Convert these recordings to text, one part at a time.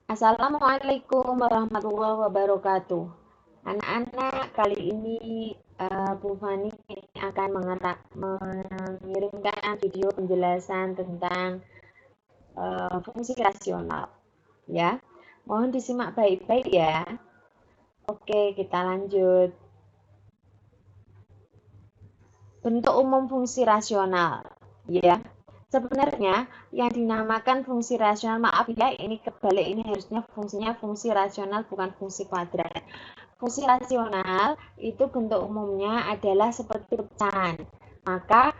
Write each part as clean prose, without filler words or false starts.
Assalamualaikum warahmatullahi wabarakatuh. Anak-anak, kali ini Bu Fani akan mengirimkan video penjelasan tentang fungsi rasional. Ya, mohon disimak baik-baik ya. Oke, kita lanjut. Bentuk umum fungsi rasional. Ya, sebenarnya yang dinamakan fungsi rasional, maaf ya, ini kebalik, ini harusnya fungsinya fungsi rasional bukan fungsi kuadrat. Fungsi rasional itu bentuk umumnya adalah seperti pecahan. Maka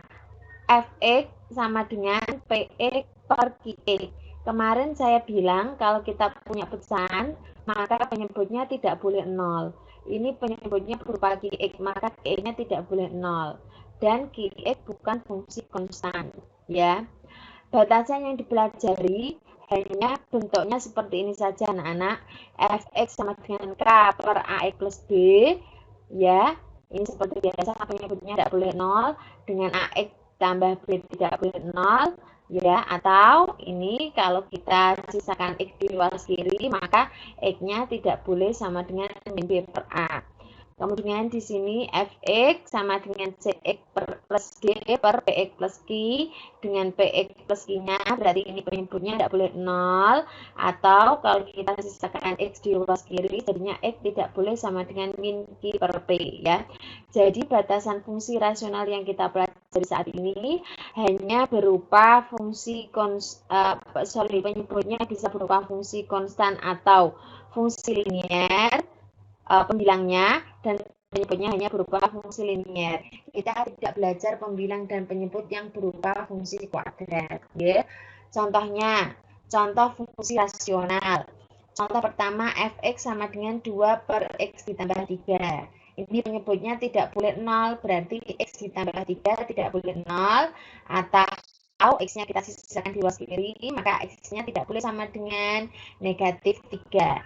Fx sama dengan Px per Qx. Kemarin saya bilang kalau kita punya pecahan, maka penyebutnya tidak boleh 0. Ini penyebutnya berupa Qx, maka Qx-nya tidak boleh 0. Dan Qx bukan fungsi konstan. Ya, batasan yang dipelajari hanya bentuknya seperti ini saja anak-anak. Fx sama dengan K per Ax plus B. Ya, ini seperti biasa penyebutnya tidak boleh 0. Dengan Ax tambah B tidak boleh 0. Ya, atau ini kalau kita sisakan X di luar kiri, maka X-nya tidak boleh sama dengan B per A. Kemudian di sini Fx sama dengan Cx plus G per Px plus Q dengan Px plus Q-nya, berarti ini penyebutnya tidak boleh 0. Atau kalau kita sisakan X di luar kiri, jadinya X tidak boleh sama dengan min Q per P. Ya. Jadi batasan fungsi rasional yang kita pelajari saat ini hanya berupa fungsi penyebutnya bisa berupa fungsi konstan atau fungsi linier, pembilangnya, dan penyebutnya hanya berupa fungsi linier. Kita tidak belajar pembilang dan penyebut yang berupa fungsi kuadrat. Ya. Contohnya, contoh fungsi rasional. Contoh pertama, Fx sama dengan 2 per X ditambah 3. Ini penyebutnya tidak boleh 0, berarti X ditambah 3 tidak boleh 0. Atau X-nya kita sisakan di luar kiri, maka X-nya tidak boleh sama dengan negatif 3.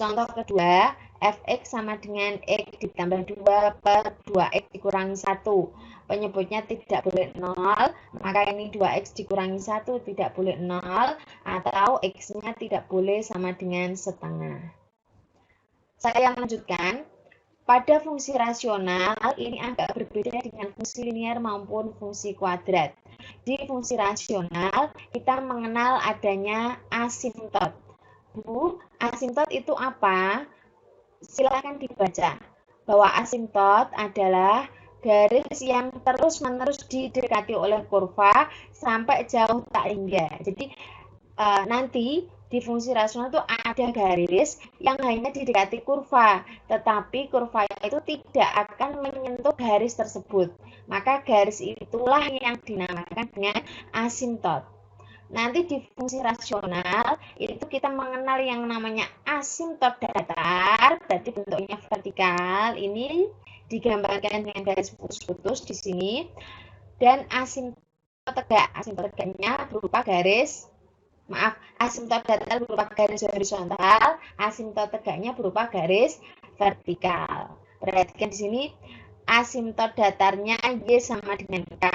Contoh kedua, Fx sama dengan X ditambah 2 per 2X dikurangi 1. Penyebutnya tidak boleh 0, maka ini 2X dikurangi 1 tidak boleh 0, atau X-nya tidak boleh sama dengan setengah. Saya lanjutkan. Pada fungsi rasional, ini agak berbeda dengan fungsi linear maupun fungsi kuadrat. Di fungsi rasional, kita mengenal adanya asimtot. Bu, asimtot itu apa? Silakan dibaca bahwa asimtot adalah garis yang terus-menerus didekati oleh kurva sampai jauh tak hingga. Jadi nanti di fungsi rasional itu ada garis yang hanya didekati kurva, tetapi kurva itu tidak akan menyentuh garis tersebut. Maka garis itulah yang dinamakan dengan asimtot. Nanti di fungsi rasional itu kita mengenal yang namanya asimtot datar, tadi bentuknya vertikal, ini digambarkan dengan garis putus-putus di sini, dan asimtot tegak. Asimtot tegaknya berupa garis, asimtot datar berupa garis horizontal, asimtot tegaknya berupa garis vertikal. Perhatikan di sini, asimtot datarnya Y sama dengan K.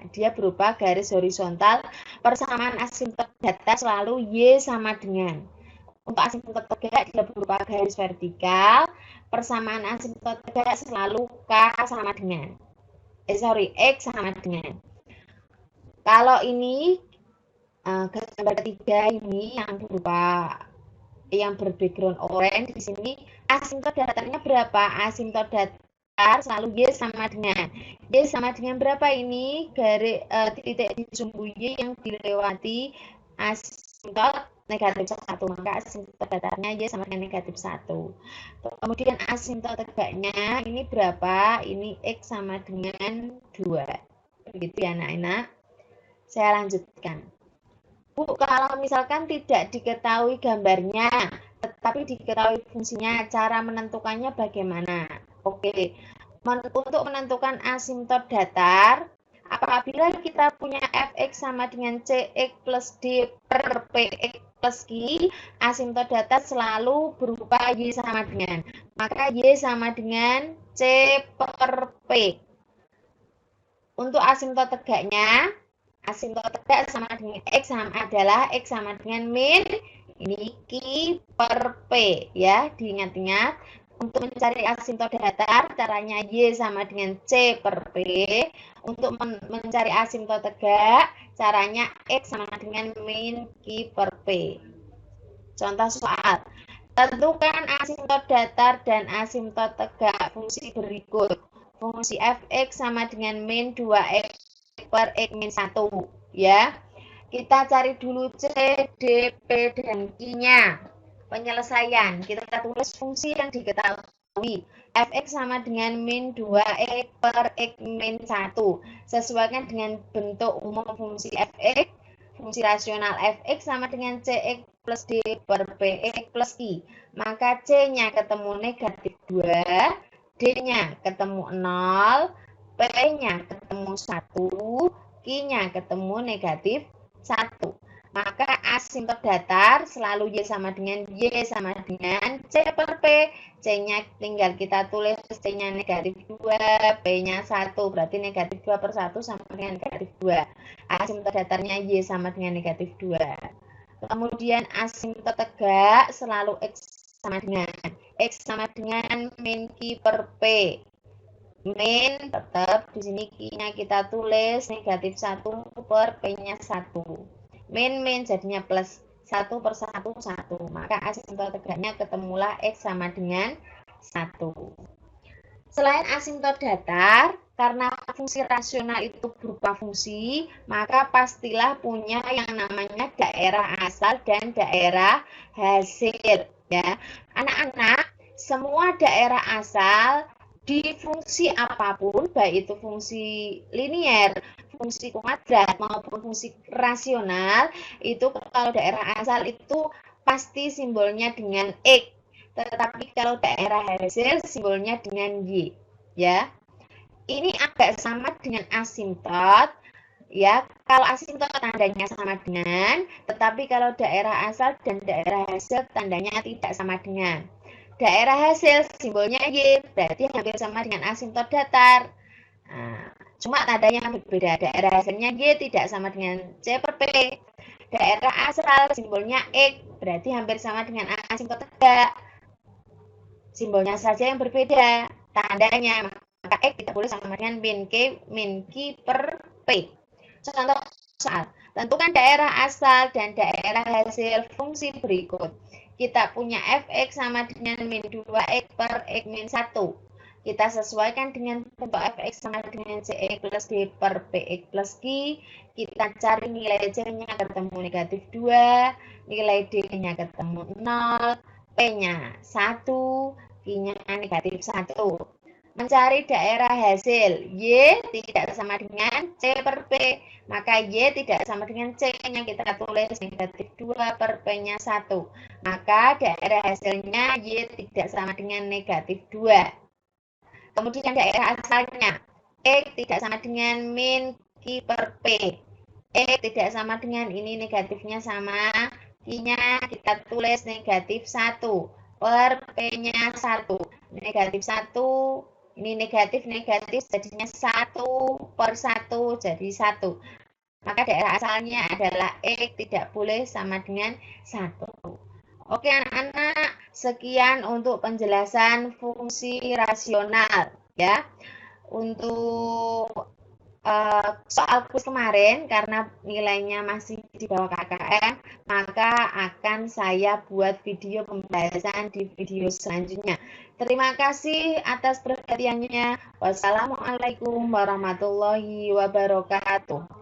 Dia berupa garis horizontal, persamaan asimtot datar selalu Y sama dengan. Untuk asimtot tegak dia berupa garis vertikal, persamaan asimtot tegak selalu K sama dengan. X sama dengan. Kalau ini gambar ketiga ini yang berupa yang berbackground orange di sini, asimtot datarnya berapa? Asimtot datar selalu Y sama dengan. Y sama dengan berapa ini? Garis titik di sumbu Y yang dilewati asimtot negatif 1. Maka asimtot datarnya Y sama dengan negatif 1. Kemudian asimtot tegaknya ini berapa? Ini X sama dengan 2. Begitu ya anak-anak. Saya lanjutkan. Bu, kalau misalkan tidak diketahui gambarnya, tetapi diketahui fungsinya, cara menentukannya bagaimana? Oke, untuk menentukan asimtot datar, apabila kita punya Fx sama dengan Cx plus D per Px plus Q, asimtot datar selalu berupa Y sama dengan. Maka Y sama dengan C per P. Untuk asimtot tegaknya, asimtot tegak sama dengan X adalah X sama dengan min Ini Q per P ya, diingat-ingat. Untuk mencari asimptot datar, caranya Y sama dengan C per P. Untuk mencari asimptot tegak, caranya X sama dengan min Q per P. Contoh soal. Tentukan asimptot datar dan asimptot tegak fungsi berikut. Fungsi fx sama dengan min 2x per x min 1. Ya. Kita cari dulu C, D, P, dan Q-nya. Penyelesaian, kita tulis fungsi yang diketahui. Fx sama dengan min 2x per x min 1. Sesuaikan dengan bentuk umum fungsi fx. Fungsi rasional fx sama dengan cx plus d per px plus i. Maka c-nya ketemu negatif 2, d-nya ketemu 0, p-nya ketemu 1, q-nya ketemu negatif 1. Maka asimptot datar selalu Y sama dengan C per P. C-nya tinggal kita tulis, C-nya negatif 2, P-nya 1. Berarti negatif 2 per 1 sama dengan negatif 2. Asimptot datarnya Y sama dengan negatif 2. Kemudian asimptot tegak selalu X sama dengan min Q per P. Min tetap di sini Q-nya kita tulis negatif 1 per P-nya 1. Min jadinya plus 1 per 1, 1. Maka asimptot tegaknya ketemulah X sama dengan 1. Selain asimptot datar, karena fungsi rasional itu berupa fungsi, maka pastilah punya yang namanya daerah asal dan daerah hasil. Ya, anak-anak, semua daerah asal di fungsi apapun, baik itu fungsi linier, fungsi kuadrat maupun fungsi rasional, itu kalau daerah asal itu pasti simbolnya dengan X. Tetapi kalau daerah hasil simbolnya dengan Y. Ya. Ini agak sama dengan asimptot. Ya, kalau asimptot tandanya sama dengan, tetapi kalau daerah asal dan daerah hasil tandanya tidak sama dengan. Daerah hasil simbolnya Y, berarti hampir sama dengan asimptot datar. Nah, cuma tandanya berbeda. Daerah hasilnya Y tidak sama dengan C per P. Daerah asal simbolnya X, berarti hampir sama dengan asimptot tegak. Simbolnya saja yang berbeda. Tandanya, maka X tidak boleh sama dengan min Q per P. Contoh soal. Tentukan daerah asal dan daerah hasil fungsi berikut. Kita punya fx sama dengan min 2x per x min 1. Kita sesuaikan dengan bentuk fx sama dengan cx plus d per px plus q. Kita cari nilai c-nya ketemu negatif 2, nilai d-nya ketemu 0, p-nya 1, q-nya negatif 1. Mencari daerah hasil, Y tidak sama dengan C per P. Maka Y tidak sama dengan C-nya, kita tulis negatif 2 per P-nya 1. Maka daerah hasilnya Y tidak sama dengan negatif 2. Kemudian daerah asalnya, X tidak sama dengan min Q per P. X tidak sama dengan ini negatifnya sama, Q-nya kita tulis negatif 1 per P-nya 1. Negatif 1. Ini negatif jadinya 1 per 1 jadi 1. Maka daerah asalnya adalah X tidak boleh sama dengan 1. Oke anak-anak, sekian untuk penjelasan fungsi rasional ya. Untuk soal kuis kemarin, karena nilainya masih di bawah KKM, maka akan saya buat video pembahasan di video selanjutnya. Terima kasih atas perhatiannya. Wassalamualaikum warahmatullahi wabarakatuh.